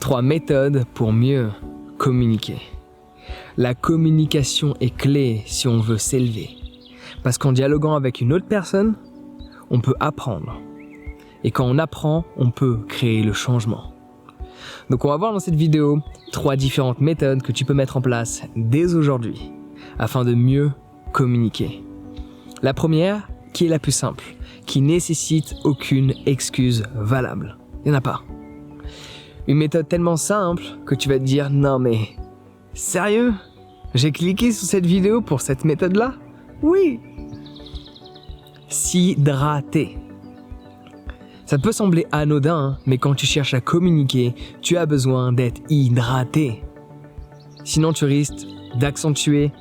3 méthodes pour mieux communiquer. La communication est clé si on veut s'élever. Parce qu'en dialoguant avec une autre personne, on peut apprendre. Et quand on apprend, on peut créer le changement. Donc on va voir dans cette vidéo 3 différentes méthodes que tu peux mettre en place dès aujourd'hui afin de mieux communiquer. La première, qui est la plus simple, qui nécessite aucune excuse valable. Il n'y en a pas. Une méthode tellement simple que tu vas te dire « Non mais, sérieux ? J'ai cliqué sur cette vidéo pour cette méthode-là ? Oui !» S'hydrater. Ça peut sembler anodin, mais quand tu cherches à communiquer, tu as besoin d'être hydraté. Sinon tu risques d'accentuer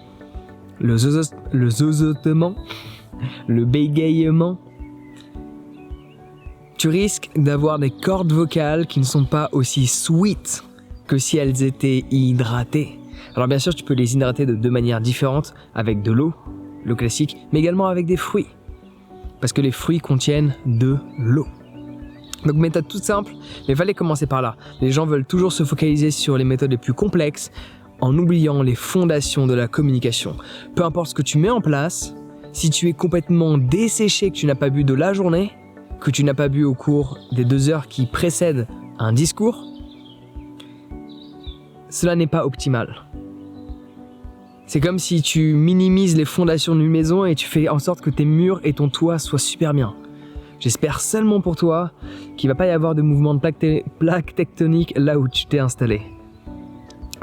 le zozotement, le bégayement. Tu risques d'avoir des cordes vocales qui ne sont pas aussi sweet que si elles étaient hydratées. Alors bien sûr, tu peux les hydrater de 2 manières différentes, avec de l'eau classique, mais également avec des fruits. Parce que les fruits contiennent de l'eau. Donc méthode toute simple, mais il fallait commencer par là. Les gens veulent toujours se focaliser sur les méthodes les plus complexes en oubliant les fondations de la communication. Peu importe ce que tu mets en place, si tu es complètement desséché, que tu n'as pas bu de la journée, que tu n'as pas bu au cours des 2 heures qui précèdent un discours, cela n'est pas optimal. C'est comme si tu minimises les fondations d'une maison et tu fais en sorte que tes murs et ton toit soient super bien. J'espère seulement pour toi qu'il ne va pas y avoir de mouvement de plaques tectoniques là où tu t'es installé.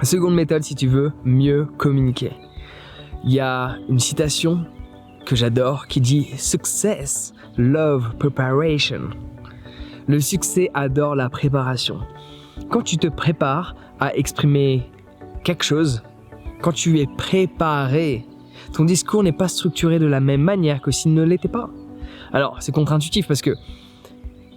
Seconde méthode, si tu veux mieux communiquer. Il y a une citation que j'adore qui dit « Success, love, preparation ». Le succès adore la préparation. Quand tu te prépares à exprimer quelque chose, quand tu es préparé, ton discours n'est pas structuré de la même manière que s'il ne l'était pas. Alors, c'est contre-intuitif parce que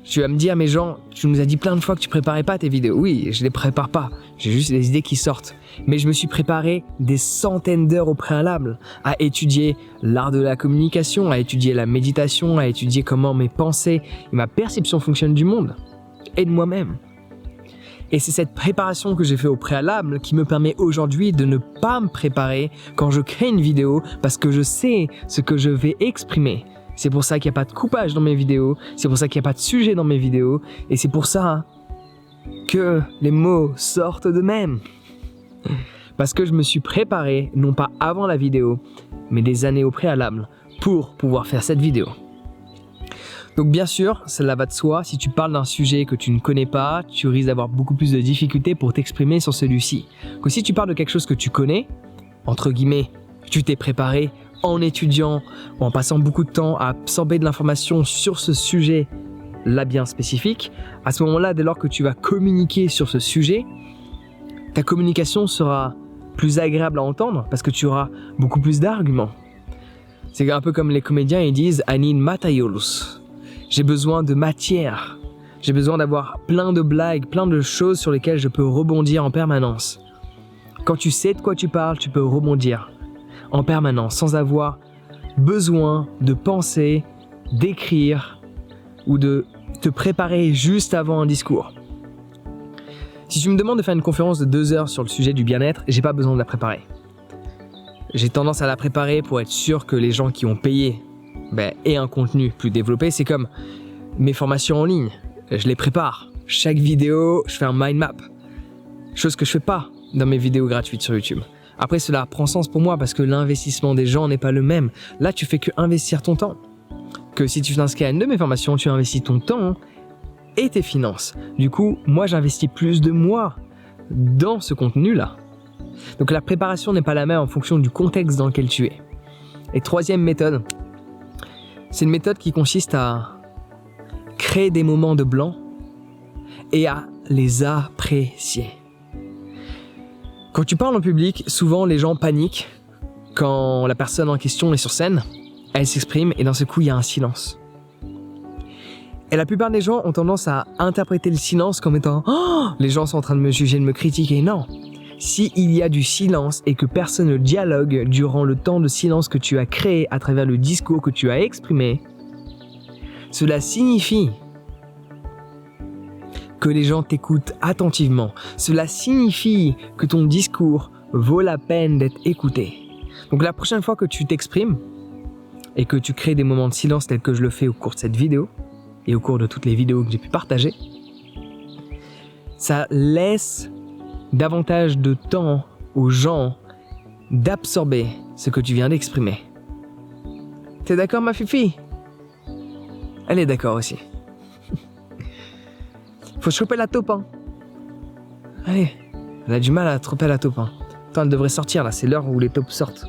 tu vas me dire, mais Jean, tu nous as dit plein de fois que tu préparais pas tes vidéos. Oui, je les prépare pas. J'ai juste les idées qui sortent. Mais je me suis préparé des centaines d'heures au préalable à étudier l'art de la communication, à étudier la méditation, à étudier comment mes pensées et ma perception fonctionnent du monde et de moi-même. Et c'est cette préparation que j'ai fait au préalable qui me permet aujourd'hui de ne pas me préparer quand je crée une vidéo parce que je sais ce que je vais exprimer. C'est pour ça qu'il n'y a pas de coupage dans mes vidéos, c'est pour ça qu'il n'y a pas de sujet dans mes vidéos, et c'est pour ça que les mots sortent d'eux-mêmes. Parce que je me suis préparé, non pas avant la vidéo, mais des années au préalable, pour pouvoir faire cette vidéo. Donc bien sûr, cela va de soi, si tu parles d'un sujet que tu ne connais pas, tu risques d'avoir beaucoup plus de difficultés pour t'exprimer sur celui-ci. Que si tu parles de quelque chose que tu connais, entre guillemets, tu t'es préparé en étudiant ou en passant beaucoup de temps à absorber de l'information sur ce sujet-là bien spécifique, à ce moment-là, dès lors que tu vas communiquer sur ce sujet, ta communication sera plus agréable à entendre parce que tu auras beaucoup plus d'arguments. C'est un peu comme les comédiens, ils disent « I need materials ». J'ai besoin de matière. J'ai besoin d'avoir plein de blagues, plein de choses sur lesquelles je peux rebondir en permanence. Quand tu sais de quoi tu parles, tu peux rebondir en permanence, sans avoir besoin de penser, d'écrire ou de te préparer juste avant un discours. Si tu me demandes de faire une conférence de 2 heures sur le sujet du bien-être, j'ai pas besoin de la préparer. J'ai tendance à la préparer pour être sûr que les gens qui ont payé aient un contenu plus développé. C'est comme mes formations en ligne, je les prépare. Chaque vidéo, je fais un mind map, chose que je fais pas dans mes vidéos gratuites sur YouTube. Après, cela prend sens pour moi parce que l'investissement des gens n'est pas le même. Là, tu fais que investir ton temps. Que si tu t'inscris à une de mes formations, tu investis ton temps et tes finances. Du coup, moi, j'investis plus de moi dans ce contenu-là. Donc, la préparation n'est pas la même en fonction du contexte dans lequel tu es. Et troisième méthode, c'est une méthode qui consiste à créer des moments de blanc et à les apprécier. Quand tu parles en public, souvent les gens paniquent quand la personne en question est sur scène, elle s'exprime et d'un seul coup il y a un silence. Et la plupart des gens ont tendance à interpréter le silence comme étant « Oh, les gens sont en train de me juger, de me critiquer ». Non, s'il y a du silence et que personne ne dialogue durant le temps de silence que tu as créé à travers le discours que tu as exprimé, cela signifie que les gens t'écoutent attentivement. Cela signifie que ton discours vaut la peine d'être écouté. Donc la prochaine fois que tu t'exprimes et que tu crées des moments de silence tels que je le fais au cours de cette vidéo et au cours de toutes les vidéos que j'ai pu partager, ça laisse davantage de temps aux gens d'absorber ce que tu viens d'exprimer. T'es d'accord, ma fifi? Elle est d'accord aussi. Faut choper la taupe, hein. Allez, elle a du mal à attraper la taupe, hein. Attends, elle devrait sortir là, c'est l'heure où les taupes sortent.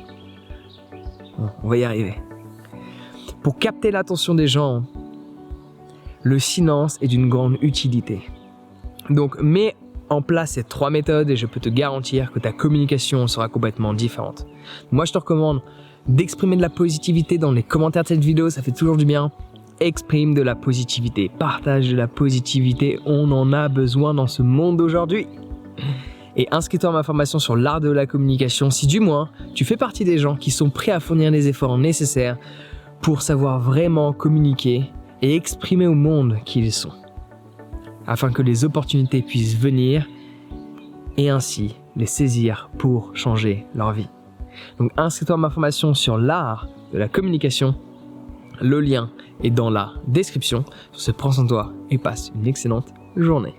Bon, on va y arriver. Pour capter l'attention des gens, le silence est d'une grande utilité. Donc, mets en place ces 3 méthodes et je peux te garantir que ta communication sera complètement différente. Moi, je te recommande d'exprimer de la positivité dans les commentaires de cette vidéo, ça fait toujours du bien. Exprime de la positivité, partage de la positivité, on en a besoin dans ce monde d'aujourd'hui. Et inscris-toi à ma formation sur l'art de la communication si du moins tu fais partie des gens qui sont prêts à fournir les efforts nécessaires pour savoir vraiment communiquer et exprimer au monde qui ils sont, afin que les opportunités puissent venir et ainsi les saisir pour changer leur vie. Donc inscris-toi à ma formation sur l'art de la communication. Le lien est dans la description. Sur ce, prends soin de toi et passe une excellente journée.